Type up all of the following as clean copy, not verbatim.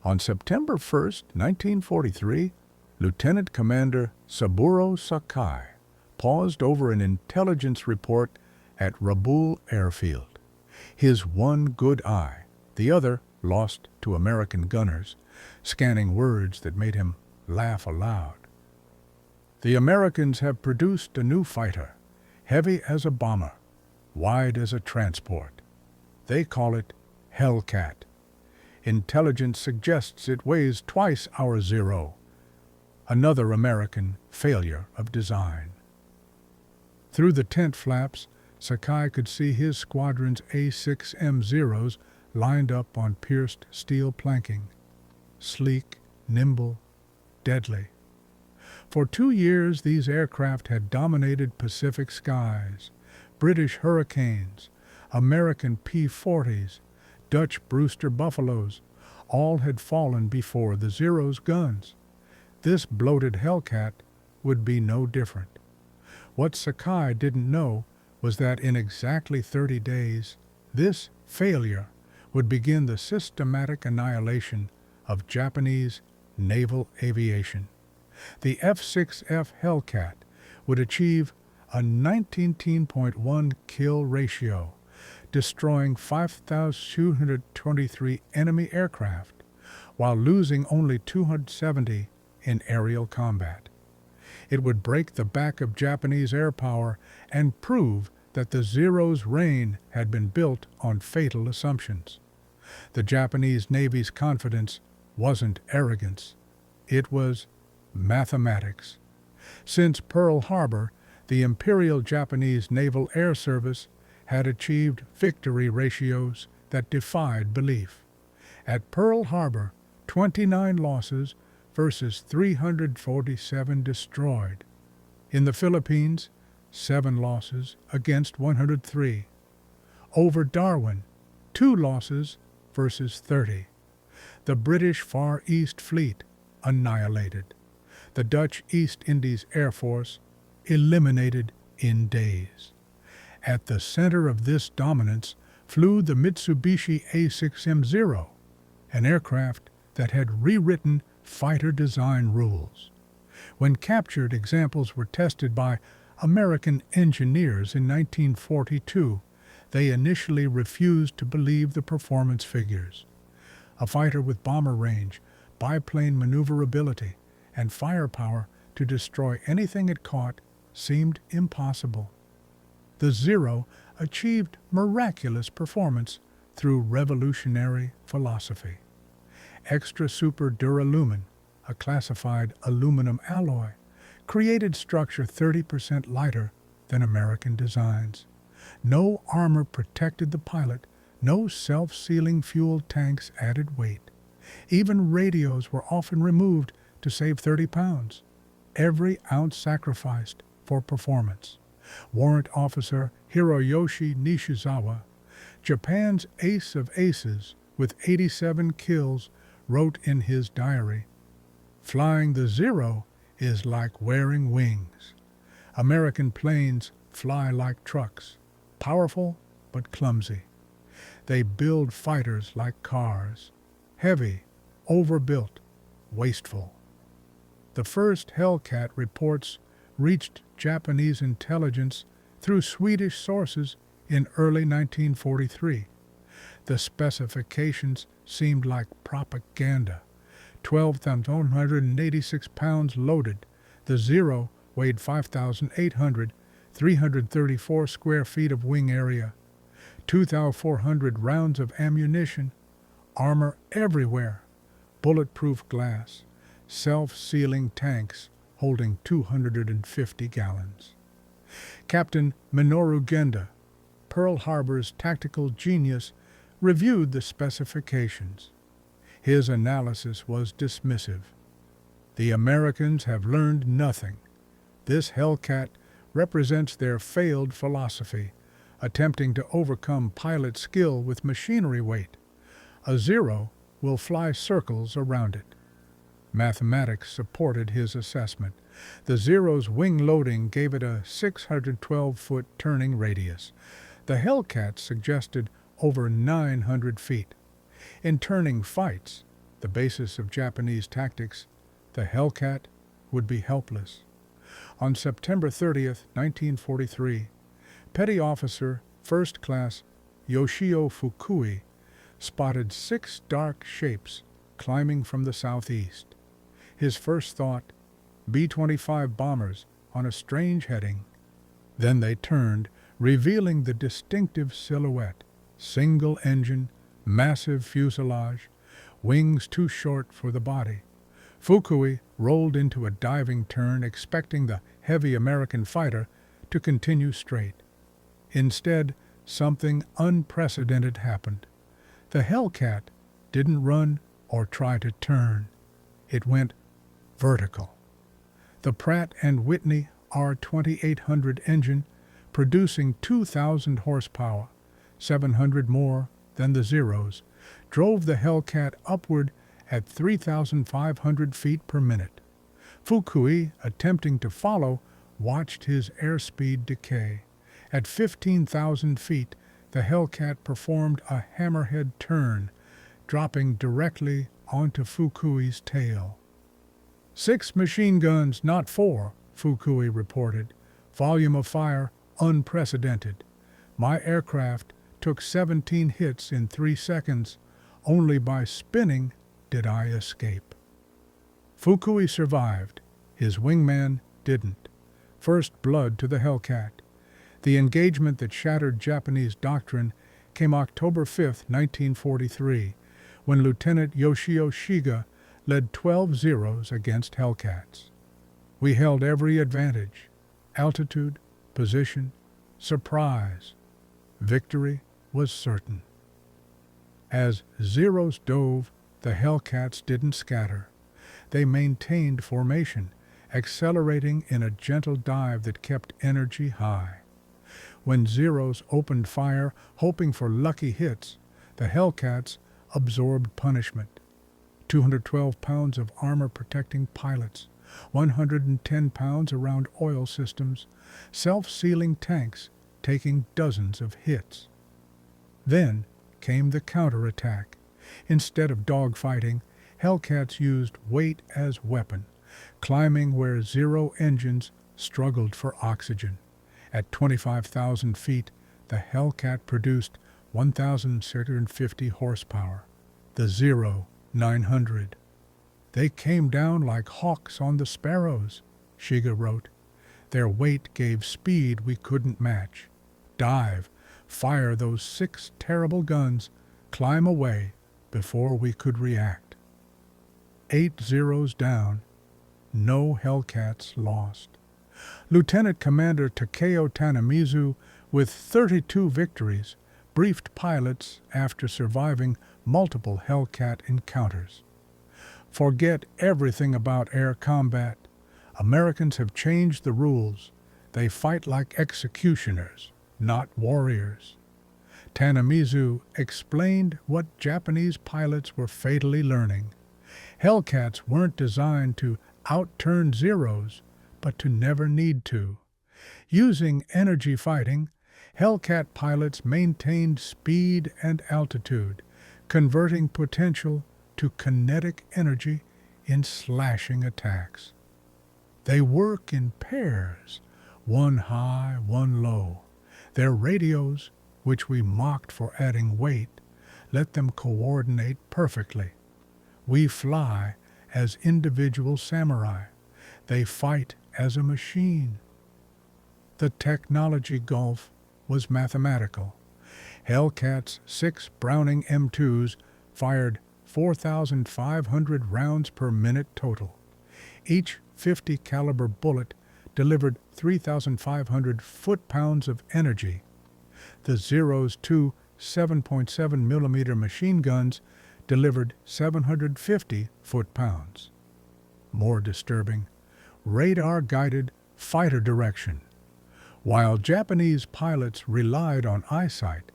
On September 1st, 1943, Lieutenant Commander Saburo Sakai paused over an intelligence report at Rabaul Airfield. His one good eye, the other lost to American gunners, scanning words that made him laugh aloud. The Americans have produced a new fighter, heavy as a bomber, wide as a transport. They call it Hellcat. Intelligence suggests it weighs twice our Zero. Another American failure of design. Through the tent flaps, Sakai could see his squadron's A6M-0s lined up on pierced steel planking. Sleek, nimble, deadly. For 2 years, these aircraft had dominated Pacific skies. British Hurricanes, American P-40s, Dutch Brewster Buffaloes, all had fallen before the Zero's guns. This bloated Hellcat would be no different. What Sakai didn't know was that in exactly 30 days, this failure would begin the systematic annihilation of Japanese naval aviation. The F6F Hellcat would achieve a 19.1 kill ratio, destroying 5,223 enemy aircraft, while losing only 270 in aerial combat. It would break the back of Japanese air power and prove that the Zero's reign had been built on fatal assumptions. The Japanese Navy's confidence wasn't arrogance. It was mathematics. Since Pearl Harbor, the Imperial Japanese Naval Air Service had achieved victory ratios that defied belief. At Pearl Harbor, 29 losses versus 347 destroyed. In the Philippines, 7 losses against 103. Over Darwin, 2 losses versus 30. The British Far East Fleet annihilated. The Dutch East Indies Air Force eliminated in days. At the center of this dominance flew the Mitsubishi A6M-0, an aircraft that had rewritten fighter design rules. When captured, examples were tested by American engineers in 1942. They initially refused to believe the performance figures. A fighter with bomber range, biplane maneuverability, and firepower to destroy anything it caught seemed impossible. The Zero achieved miraculous performance through revolutionary philosophy. Extra Super Duralumin, a classified aluminum alloy, created structure 30% lighter than American designs. No armor protected the pilot, no self-sealing fuel tanks added weight. Even radios were often removed to save 30 pounds. Every ounce sacrificed for performance. Warrant Officer Hiroyoshi Nishizawa, Japan's ace of aces with 87 kills, wrote in his diary, "Flying the Zero is like wearing wings. American planes fly like trucks, powerful but clumsy. They build fighters like cars, heavy, overbuilt, wasteful." The first Hellcat reports reached Japanese intelligence through Swedish sources in early 1943. The specifications seemed like propaganda. 12,186 pounds loaded, the Zero weighed 5,800, 334 square feet of wing area, 2,400 rounds of ammunition, armor everywhere, bulletproof glass, self-sealing tanks holding 250 gallons. Captain Minoru Genda, Pearl Harbor's tactical genius, reviewed the specifications. His analysis was dismissive. The Americans have learned nothing. This Hellcat represents their failed philosophy, attempting to overcome pilot skill with machinery weight. A Zero will fly circles around it. Mathematics supported his assessment. The Zero's wing loading gave it a 612-foot turning radius. The Hellcat suggested over 900 feet. In turning fights, the basis of Japanese tactics, the Hellcat would be helpless. On September 30th, 1943, Petty Officer First Class Yoshio Fukui spotted 6 dark shapes climbing from the southeast. His first thought, B-25 bombers on a strange heading. Then they turned, revealing the distinctive silhouette, single engine, massive fuselage, wings too short for the body. Fukui rolled into a diving turn, expecting the heavy American fighter to continue straight. Instead, something unprecedented happened. The Hellcat didn't run or try to turn. It went vertical. The Pratt & Whitney R2800 engine, producing 2,000 horsepower, 700 more than the Zeros, drove the Hellcat upward at 3,500 feet per minute. Fukui, attempting to follow, watched his airspeed decay. At 15,000 feet, the Hellcat performed a hammerhead turn, dropping directly onto Fukui's tail. 6 machine guns, not 4, Fukui reported. Volume of fire unprecedented. My aircraft took 17 hits in 3 seconds. Only by spinning did I escape. Fukui survived. His wingman didn't. First blood to the Hellcat. The engagement that shattered Japanese doctrine came October 5, 1943, when Lieutenant Yoshio Shiga led 12 Zeros against Hellcats. We held every advantage: altitude, position, surprise. Victory was certain. As Zeros dove, the Hellcats didn't scatter. They maintained formation, accelerating in a gentle dive that kept energy high. When Zeros opened fire, hoping for lucky hits, the Hellcats absorbed punishment. 212 pounds of armor-protecting pilots, 110 pounds around oil systems, self-sealing tanks taking dozens of hits. Then came the counterattack. Instead of dogfighting, Hellcats used weight as weapon, climbing where Zero engines struggled for oxygen. At 25,000 feet, the Hellcat produced 1,650 horsepower. The Zero 900. They came down like hawks on the sparrows, Shiga wrote. Their weight gave speed we couldn't match. Dive, fire those 6 terrible guns, climb away before we could react. 8 Zeros down, no Hellcats lost. Lieutenant Commander Takeo Tanamizu, with 32 victories, briefed pilots after surviving multiple Hellcat encounters. Forget everything about air combat. Americans have changed the rules. They fight like executioners, not warriors. Tanamizu explained what Japanese pilots were fatally learning. Hellcats weren't designed to outturn Zeros, but to never need to. Using energy fighting, Hellcat pilots maintained speed and altitude, converting potential to kinetic energy in slashing attacks. They work in pairs, one high, one low. Their radios, which we mocked for adding weight, let them coordinate perfectly. We fly as individual samurai. They fight as a machine. The technology gulf was mathematical. Hellcat's 6 Browning M2s fired 4,500 rounds per minute total. Each 50 caliber bullet delivered 3,500 foot-pounds of energy. The Zero's 2 7.7 millimeter machine guns delivered 750 foot-pounds. More disturbing, radar-guided fighter direction. While Japanese pilots relied on eyesight,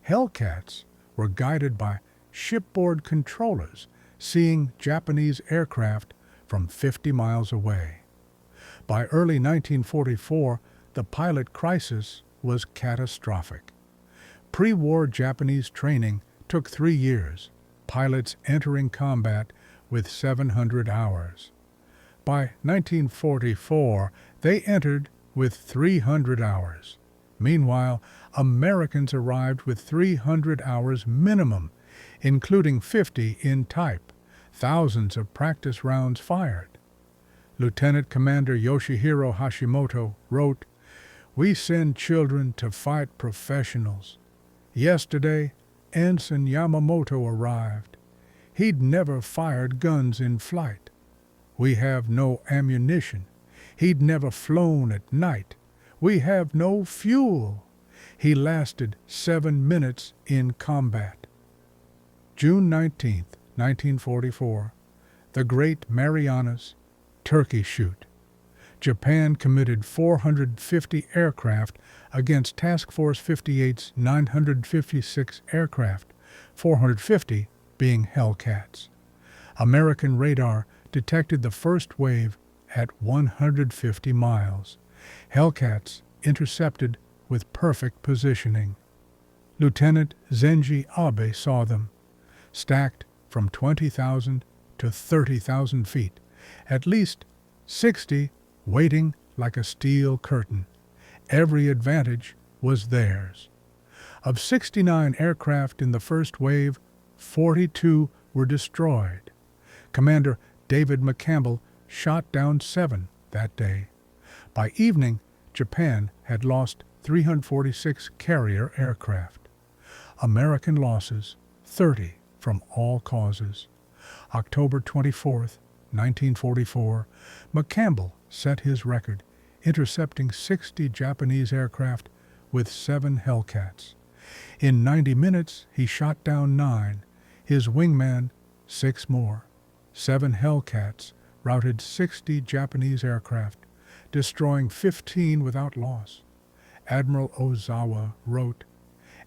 Hellcats were guided by shipboard controllers seeing Japanese aircraft from 50 miles away. By early 1944, the pilot crisis was catastrophic. Pre-war Japanese training took 3 years. pilots entering combat with 700 hours. By 1944, they entered with 300 hours. Meanwhile, Americans arrived with 300 hours minimum, including 50 in type, thousands of practice rounds fired. Lieutenant Commander Yoshihiro Hashimoto wrote, "We send children to fight professionals. Yesterday, Ensign Yamamoto arrived. He'd never fired guns in flight. We have no ammunition. He'd never flown at night. We have no fuel. He lasted 7 minutes in combat." June 19, 1944, the Great Marianas Turkey Shoot. Japan committed 450 aircraft against Task Force 58's 956 aircraft, 450 being Hellcats. American radar detected the first wave at 150 miles. Hellcats intercepted with perfect positioning. Lieutenant Zenji Abe saw them, stacked from 20,000 to 30,000 feet, at least 60 waiting like a steel curtain. Every advantage was theirs. Of 69 aircraft in the first wave, 42 were destroyed. Commander David McCampbell shot down 7 that day. By evening, Japan had lost 346 carrier aircraft. American losses, 30 from all causes. October 24, 1944, McCampbell set his record, intercepting 60 Japanese aircraft with 7 Hellcats. In 90 minutes, he shot down 9, his wingman 6 more. 7 Hellcats routed 60 Japanese aircraft, destroying 15 without loss. Admiral Ozawa wrote,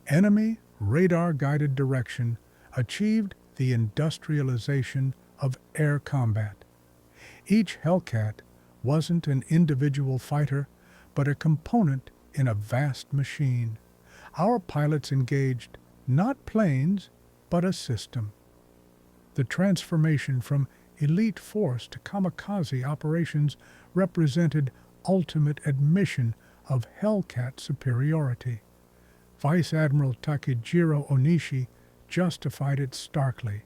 "Enemy radar-guided direction achieved the industrialization of air combat. Each Hellcat wasn't an individual fighter, but a component in a vast machine. Our pilots engaged not planes, but a system." The transformation from elite force to kamikaze operations represented ultimate admission of Hellcat superiority. Vice Admiral Takejiro Onishi justified it starkly.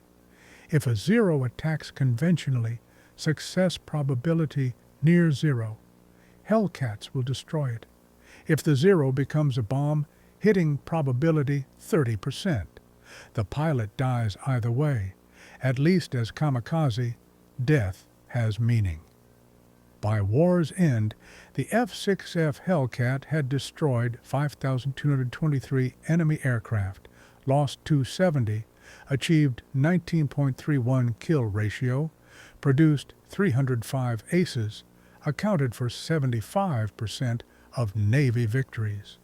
If a Zero attacks conventionally, success probability near zero. Hellcats will destroy it. If the Zero becomes a bomb, hitting probability 30%. The pilot dies either way. At least as kamikaze, death has meaning. By war's end, the F6F Hellcat had destroyed 5,223 enemy aircraft, lost 270, achieved 19.31 kill ratio, produced 305 aces, accounted for 75% of Navy victories.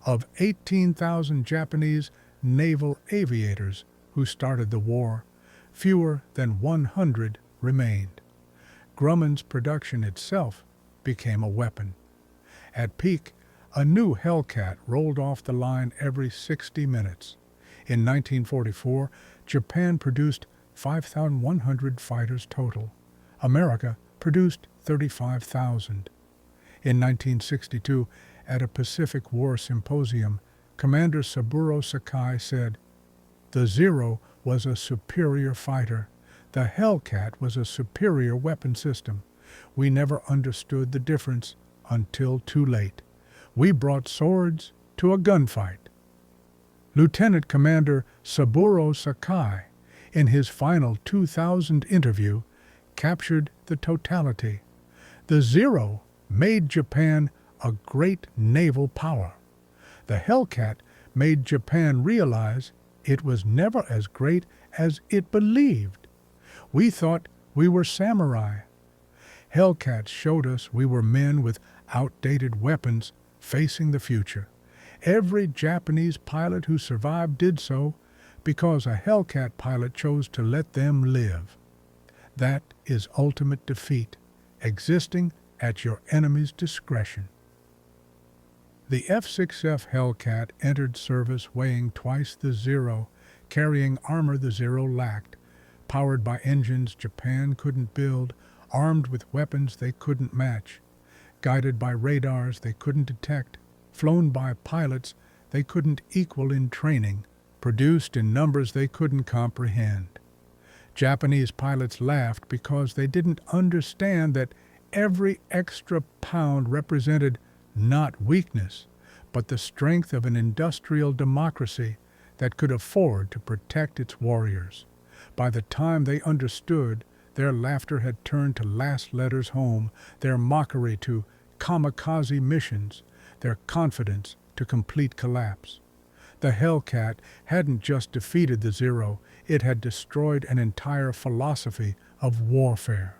Of 18,000 Japanese naval aviators who started the war, fewer than 100 remained. Grumman's production itself became a weapon. At peak, a new Hellcat rolled off the line every 60 minutes. In 1944, Japan produced 5,100 fighters total. America produced 35,000. In 1962, at a Pacific War symposium, Commander Saburo Sakai said, "The Zero was a superior fighter. The Hellcat was a superior weapon system. We never understood the difference until too late. We brought swords to a gunfight." Lieutenant Commander Saburo Sakai, in his final 2000 interview, captured the totality. The Zero made Japan a great naval power. The Hellcat made Japan realize it was never as great as it believed. We thought we were samurai. Hellcats showed us we were men with outdated weapons facing the future. Every Japanese pilot who survived did so because a Hellcat pilot chose to let them live. That is ultimate defeat, existing at your enemy's discretion. The F6F Hellcat entered service weighing twice the Zero, carrying armor the Zero lacked, powered by engines Japan couldn't build, armed with weapons they couldn't match, guided by radars they couldn't detect, flown by pilots they couldn't equal in training, produced in numbers they couldn't comprehend. Japanese pilots laughed because they didn't understand that every extra pound represented not weakness, but the strength of an industrial democracy that could afford to protect its warriors. By the time they understood, their laughter had turned to last letters home, their mockery to kamikaze missions, their confidence to complete collapse. The Hellcat hadn't just defeated the Zero, it had destroyed an entire philosophy of warfare.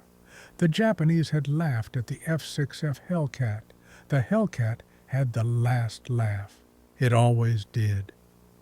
The Japanese had laughed at the F6F Hellcat. The Hellcat had the last laugh. It always did.